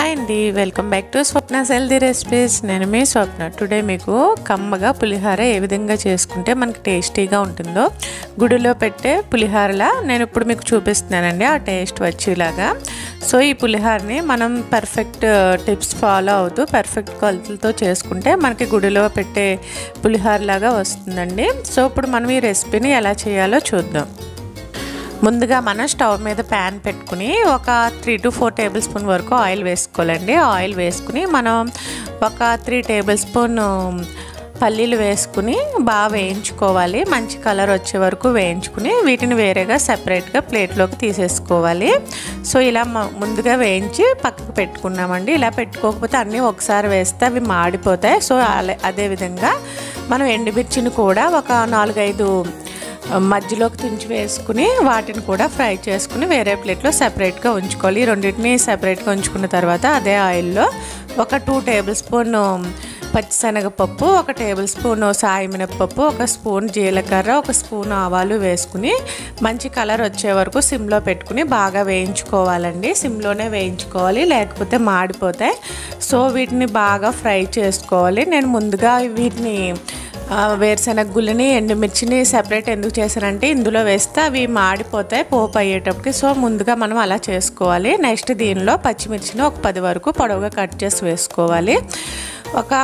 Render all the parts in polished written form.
Hi అండి, welcome back to Swapna's healthy recipes. నేను మీ స్వప్న. Today మీకు కమ్మగా పులిహోర ఏ విధంగా చేసుకుంటే మనకి టేస్టీగా ఉంటుందో గుడిలో పెట్టే పులిహోరలా నేను ఇప్పుడు మీకు చూపిస్తున్నానండి, ఆ టేస్ట్ వచ్చేలాగా. సో ఈ పులిహోరని మనం పర్ఫెక్ట్ టిప్స్ ఫాలో అవుతూ పర్ఫెక్ట్ కొలతలతో చేసుకుంటే మనకి గుడిలో పెట్టే పులిహోరలాగా వస్తుందండి. సో ఇప్పుడు మనం ఈ రెసిపీని ఎలా చేయాలో చూద్దాం. ముందుగా మనం స్టవ్ మీద ప్యాన్ పెట్టుకుని ఒక 3 to 4 టేబుల్ స్పూన్ వరకు ఆయిల్ వేసుకోవాలండి. ఆయిల్ వేసుకుని మనం ఒక 3 టేబుల్ స్పూన్ పల్లీలు వేసుకుని బాగా వేయించుకోవాలి. మంచి కలర్ వచ్చే వరకు వేయించుకుని వీటిని వేరేగా సెపరేట్గా ప్లేట్లోకి తీసేసుకోవాలి. సో ఇలా ముందుగా వేయించి పక్కకు పెట్టుకున్నామండి. ఇలా పెట్టుకోకపోతే అన్నీ ఒకసారి వేస్తే అవి మాడిపోతాయి. సో అదేవిధంగా మనం ఎండుమిర్చిని కూడా ఒక 4-5 మధ్యలోకి తుంచి వేసుకుని వాటిని కూడా ఫ్రై చేసుకుని వేరే ప్లేట్లో సెపరేట్గా ఉంచుకోవాలి. రెండింటిని సెపరేట్గా ఉంచుకున్న తర్వాత అదే ఆయిల్లో ఒక 2 టేబుల్ స్పూన్ పచ్చిశనగపప్పు, 1 టేబుల్ స్పూన్ సాయి మినపప్పు, 1 స్పూన్ జీలకర్ర, 1 స్పూన్ ఆవాలు వేసుకుని మంచి కలర్ వచ్చే వరకు సిమ్లో పెట్టుకుని బాగా వేయించుకోవాలండి. సిమ్లోనే వేయించుకోవాలి, లేకపోతే మాడిపోతాయి. సో వీటిని బాగా ఫ్రై చేసుకోవాలి. నేను ముందుగా వీటిని వేరుశనగ గుళ్ళని ఎండుమిర్చిని సెపరేట్ ఎందుకు చేశానంటే ఇందులో వేస్తే అవి మాడిపోతాయి పోపు అయ్యేటప్పటికి. సో ముందుగా మనం అలా చేసుకోవాలి. నెక్స్ట్ దీనిలో పచ్చిమిర్చిని ఒక 10 వరకు పొడవుగా కట్ చేసి వేసుకోవాలి. ఒక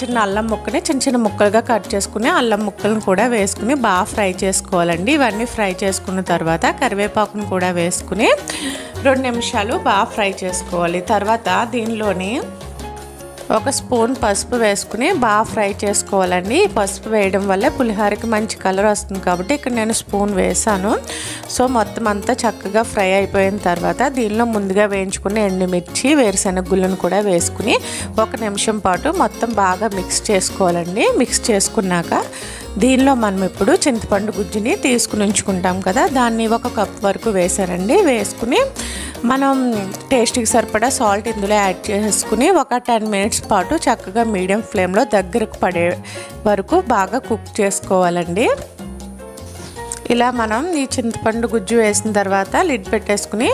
చిన్న అల్లం ముక్కని చిన్న చిన్న ముక్కలుగా కట్ చేసుకుని అల్లం ముక్కలను కూడా వేసుకుని బాగా ఫ్రై చేసుకోవాలండి. ఇవన్నీ ఫ్రై చేసుకున్న తర్వాత కరివేపాకును కూడా వేసుకుని 2 నిమిషాలు బాగా ఫ్రై చేసుకోవాలి. తర్వాత దీనిలోని 1 స్పూన్ పసుపు వేసుకుని బాగా ఫ్రై చేసుకోవాలండి. ఈ పసుపు వేయడం వల్ల పులిహోరకి మంచి కలర్ వస్తుంది కాబట్టి ఇక్కడ నేను స్పూన్ వేసాను. సో మొత్తం అంతా చక్కగా ఫ్రై అయిపోయిన తర్వాత దీనిలో ముందుగా వేయించుకుని ఎండుమిర్చి వేరుశనగ గుళ్ళను కూడా వేసుకుని 1 నిమిషం పాటు మొత్తం బాగా మిక్స్ చేసుకోవాలండి. మిక్స్ చేసుకున్నాక దీనిలో మనం ఇప్పుడు చింతపండు గుజ్జుని తీసుకుని ఉంచుకుంటాం కదా, దాన్ని 1 కప్ వరకు వేసారండి. వేసుకుని మనం టేస్ట్కి సరిపడా సాల్ట్ ఇందులో యాడ్ చేసుకుని ఒక 10 మినిట్స్ పాటు చక్కగా మీడియం ఫ్లేమ్లో దగ్గరకు పడే వరకు బాగా కుక్ చేసుకోవాలండి. ఇలా మనం ఈ చింతపండు గుజ్జు వేసిన తర్వాత లిడ్ పెట్టేసుకుని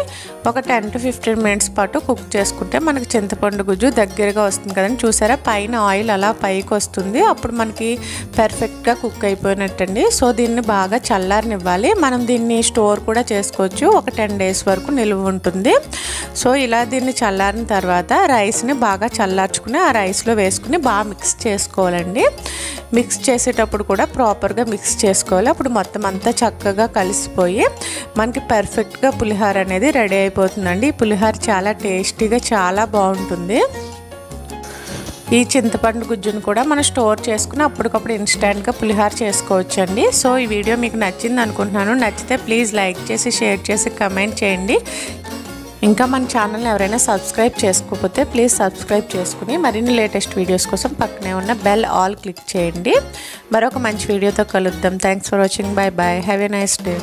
ఒక 10 to 15 మినిట్స్ పాటు కుక్ చేసుకుంటే మనకి చింతపండు గుజ్జు దగ్గరగా వస్తుంది కదండి. చూసారా పైన ఆయిల్ అలా పైకి వస్తుంది, అప్పుడు మనకి పర్ఫెక్ట్గా కుక్ అయిపోయినట్టండి. సో దీన్ని బాగా చల్లారనివ్వాలి. మనం దీన్ని స్టోర్ కూడా చేసుకోవచ్చు, ఒక 10 days వరకు నిలువ ఉంటుంది. సో ఇలా దీన్ని చల్లారిన తర్వాత రైస్ని బాగా చల్లార్చుకుని ఆ రైస్లో వేసుకుని బాగా మిక్స్ చేసుకోవాలండి. మిక్స్ చేసేటప్పుడు కూడా ప్రాపర్గా మిక్స్ చేసుకోవాలి. అప్పుడు మొత్తం అంతా చక్కగా కలిసిపోయి మనకి పర్ఫెక్ట్గా పులిహోర అనేది రెడీ అయిపోతుందండి. ఈ పులిహోర చాలా టేస్టీగా చాలా బాగుంటుంది. ఈ చింతపండు గుజ్జును కూడా మనం స్టోర్ చేసుకుని అప్పటికప్పుడు ఇన్స్టెంట్గా పులిహోర చేసుకోవచ్చు అండి. సో ఈ వీడియో మీకు నచ్చింది అనుకుంటున్నాను. నచ్చితే ప్లీజ్ లైక్ చేసి షేర్ చేసి కమెంట్ చేయండి. ఇంకా మన ఛానల్ని ఎవరైనా సబ్స్క్రైబ్ చేసుకోకపోతే ప్లీజ్ సబ్స్క్రైబ్ చేసుకుని మరిన్ని లేటెస్ట్ వీడియోస్ కోసం పక్కనే ఉన్న బెల్ ఆల్ క్లిక్ చేయండి. మరొక మంచి వీడియోతో కలుద్దాం. Thanks for watching. Bye bye. Have a nice day.